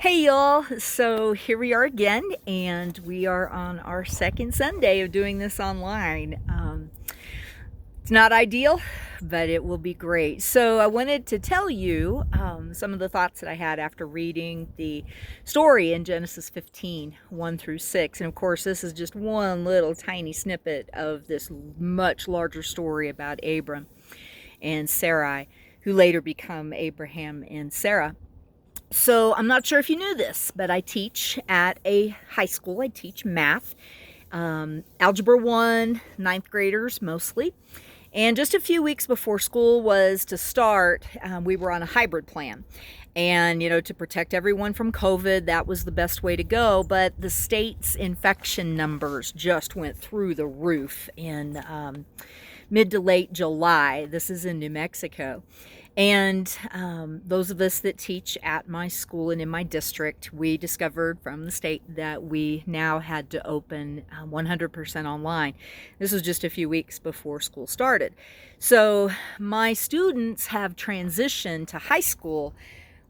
Hey y'all, so here we are again, and we are on our second Sunday of doing this online. It's not ideal, but it will be great. So I wanted to tell you some of the thoughts that I had after reading the story in Genesis 15, 1 through 6. And of course, this is just one little tiny snippet of this much larger story about Abram and Sarai, who later become Abraham and Sarah. So I'm not sure if you knew this, but I teach at a high school. I teach math, Algebra 1, ninth graders mostly. And just a few weeks before school was to start, we were on a hybrid plan. And, to protect everyone from COVID, that was the best way to go. But the state's infection numbers just went through the roof in mid to late July. This is in New Mexico. And those of us that teach at my school and in my district, we discovered from the state that we now had to open 100% online. This was just a few weeks before school started. So my students have transitioned to high school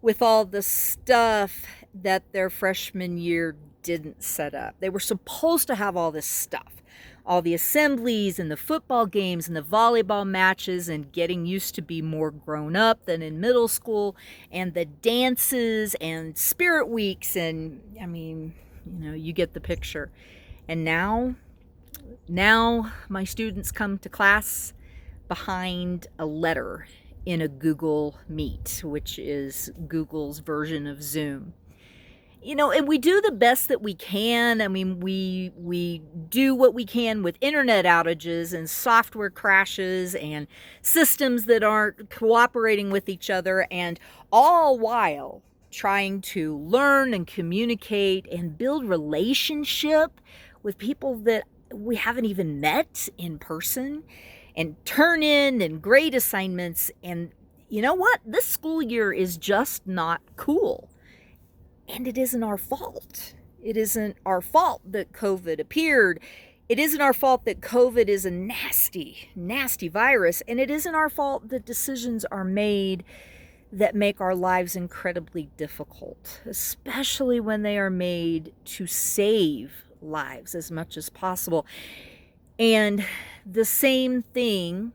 with all the stuff that their freshman year didn't set up. They were supposed to have all this stuff. All the assemblies and the football games and the volleyball matches and getting used to be more grown up than in middle school, and the dances and spirit weeks, and you get the picture. And now my students come to class behind a letter in a Google Meet, which is Google's version of Zoom. And we do the best that we can. We do what we can with internet outages and software crashes and systems that aren't cooperating with each other, and all while trying to learn and communicate and build relationship with people that we haven't even met in person, and turn in and grade assignments. And you know what? This school year is just not cool. And it isn't our fault. It isn't our fault that COVID appeared. It isn't our fault that COVID is a nasty, nasty virus. And it isn't our fault that decisions are made that make our lives incredibly difficult, especially when they are made to save lives as much as possible. And the same thing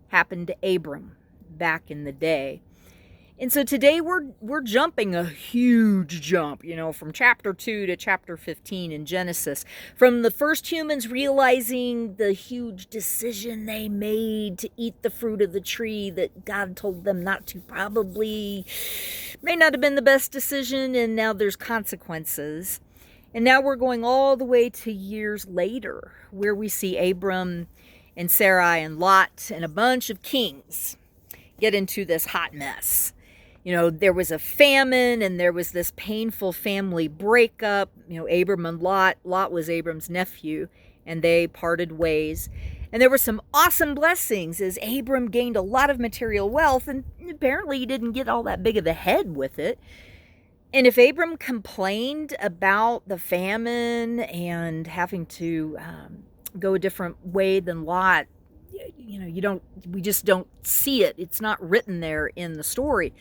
happened to Abram back in the day. And so today we're jumping a huge jump, from chapter 2 to chapter 15 in Genesis. From the first humans realizing the huge decision they made to eat the fruit of the tree that God told them not to, probably may not have been the best decision, and now there's consequences. And now we're going all the way to years later, where we see Abram and Sarai and Lot and a bunch of kings get into this hot mess. There was a famine, and there was this painful family breakup. Abram and Lot was Abram's nephew, and they parted ways. And there were some awesome blessings as Abram gained a lot of material wealth, and apparently he didn't get all that big of a head with it. And if Abram complained about the famine and having to go a different way than Lot, we just don't see it. It's not written there in the story.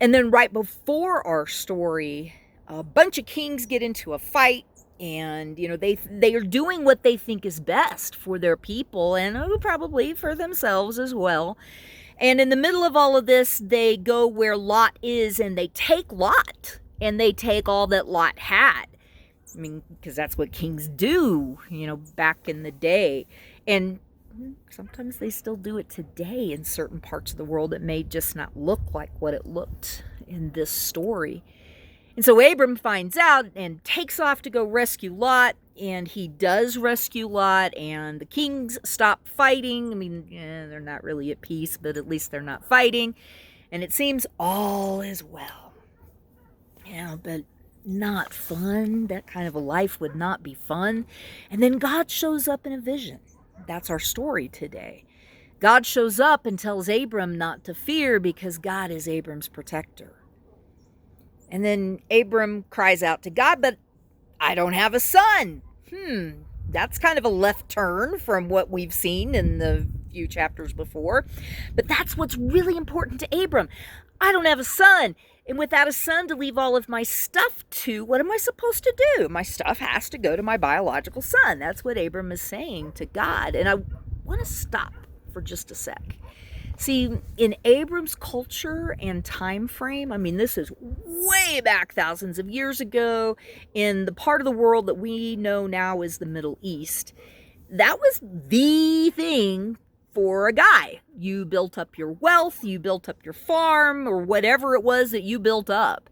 And then right before our story, a bunch of kings get into a fight, and they are doing what they think is best for their people, and probably for themselves as well. And in the middle of all of this, they go where Lot is, and they take Lot, and they take all that Lot had. Because that's what kings do, back in the day. And sometimes they still do it today in certain parts of the world. It may just not look like what it looked in this story. And so Abram finds out and takes off to go rescue Lot, and he does rescue Lot, and the kings stop fighting. They're not really at peace, but at least they're not fighting. And it seems all is well. But not fun. That kind of a life would not be fun. And then God shows up in a vision. That's our story today. God shows up and tells Abram not to fear because God is Abram's protector. And then Abram cries out to God, but I don't have a son. That's kind of a left turn from what we've seen in the few chapters before. But that's what's really important to Abram. I don't have a son. And without a son to leave all of my stuff to, what am I supposed to do? My stuff has to go to my biological son. That's what Abram is saying to God. And I want to stop for just a sec. See, in Abram's culture and time frame, I mean, this is way back thousands of years ago in the part of the world that we know now as the Middle East. That was the thing for a guy. You built up your wealth, you built up your farm, or whatever it was that you built up,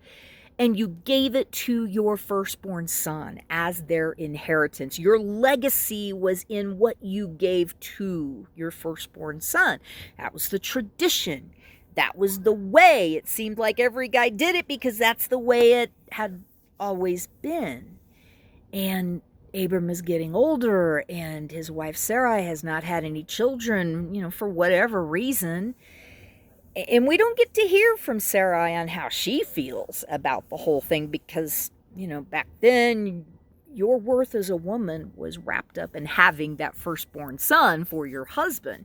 and you gave it to your firstborn son as their inheritance. Your legacy was in what you gave to your firstborn son. That was the tradition. That was the way. It seemed like every guy did it because that's the way it had always been. And Abram is getting older, and his wife Sarai has not had any children, for whatever reason. And we don't get to hear from Sarai on how she feels about the whole thing because, back then, your worth as a woman was wrapped up in having that firstborn son for your husband.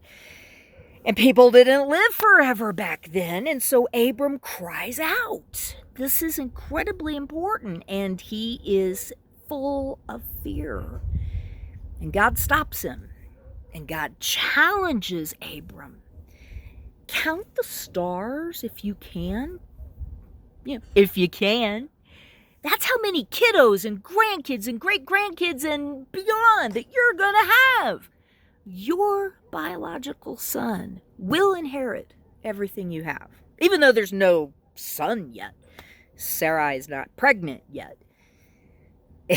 And people didn't live forever back then, and so Abram cries out. This is incredibly important, and he is full of fear. And God stops him, and God challenges Abram. Count the stars if you can. If you can. That's how many kiddos and grandkids and great-grandkids and beyond that you're going to have. Your biological son will inherit everything you have. Even though there's no son yet. Sarai is not pregnant yet.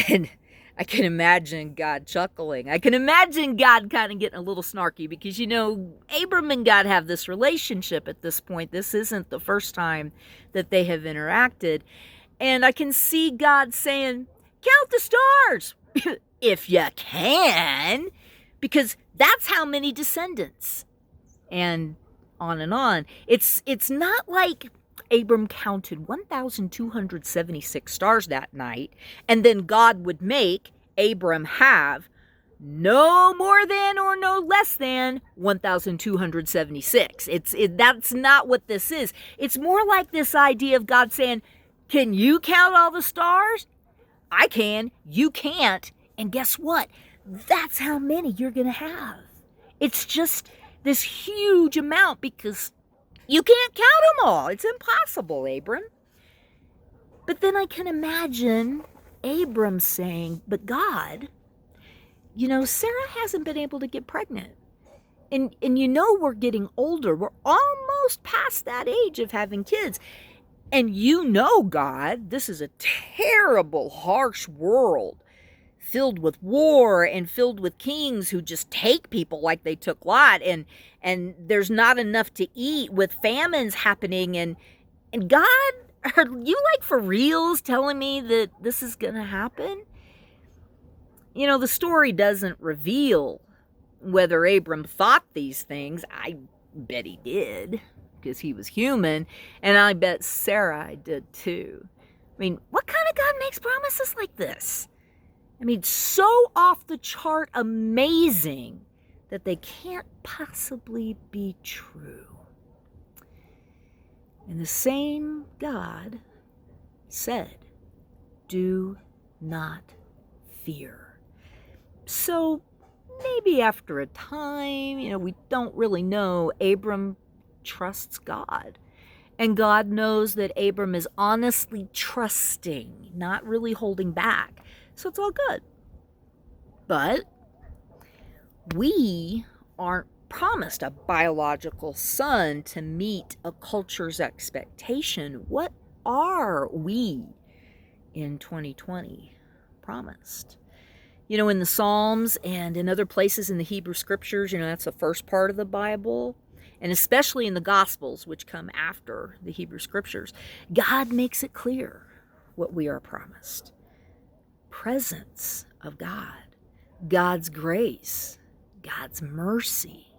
And I can imagine God chuckling. I can imagine God kind of getting a little snarky because, Abram and God have this relationship at this point. This isn't the first time that they have interacted. And I can see God saying, count the stars if you can, because that's how many descendants. And on and on. It's not like Abram counted 1,276 stars that night, and then God would make Abram have no more than or no less than 1,276. That's not what this is. It's more like this idea of God saying, can you count all the stars? I can. You can't. And guess what? That's how many you're going to have. It's just this huge amount because you can't count them all. It's impossible, Abram. But then I can imagine Abram saying, but God, Sarah hasn't been able to get pregnant. And we're getting older. We're almost past that age of having kids. And God, this is a terrible, harsh world filled with war and filled with kings who just take people like they took Lot. And there's not enough to eat with famines happening. And God, are you for reals telling me that this is going to happen? The story doesn't reveal whether Abram thought these things. I bet he did because he was human. And I bet Sarai did too. I mean, what kind of God makes promises like this? I mean, so off the chart amazing that they can't possibly be true. And the same God said, do not fear. So maybe after a time, we don't really know, Abram trusts God. And God knows that Abram is honestly trusting, not really holding back. So it's all good. But we aren't promised a biological son to meet a culture's expectation. What are we in 2020 promised? In the Psalms and in other places in the Hebrew Scriptures, that's the first part of the Bible, and especially in the Gospels, which come after the Hebrew Scriptures, God makes it clear what we are promised. Presence of God, God's grace, God's mercy,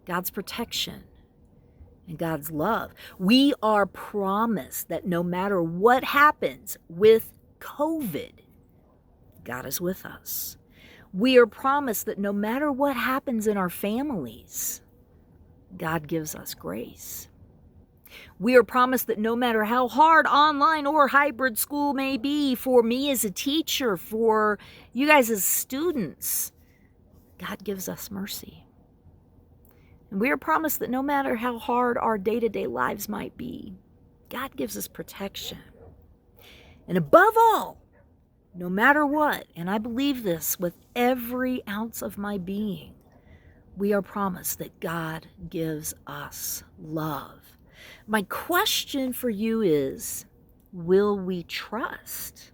God's protection, and God's love. We are promised that no matter what happens with COVID, God is with us. We are promised that no matter what happens in our families, God gives us grace. We are promised that no matter how hard online or hybrid school may be, for me as a teacher, for you guys as students, God gives us mercy. And we are promised that no matter how hard our day-to-day lives might be, God gives us protection. And above all, no matter what, and I believe this with every ounce of my being, we are promised that God gives us love. My question for you is, will we trust?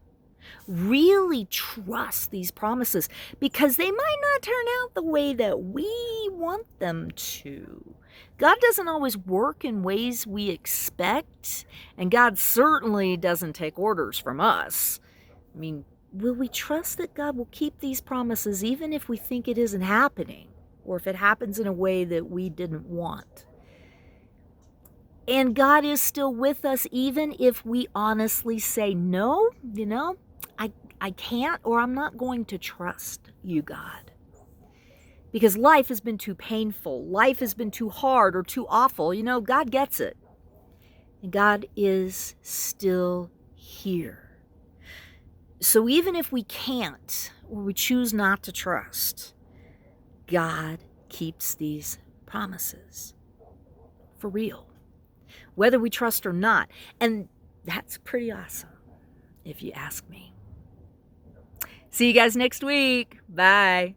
Really trust these promises? Because they might not turn out the way that we want them to. God doesn't always work in ways we expect, and God certainly doesn't take orders from us. I mean, will we trust that God will keep these promises even if we think it isn't happening, or if it happens in a way that we didn't want? And God is still with us even if we honestly say, no, I can't, or I'm not going to trust you, God. Because life has been too painful. Life has been too hard or too awful. God gets it. And God is still here. So even if we can't, or we choose not to trust, God keeps these promises for real, whether we trust or not. And that's pretty awesome, if you ask me. See you guys next week. Bye.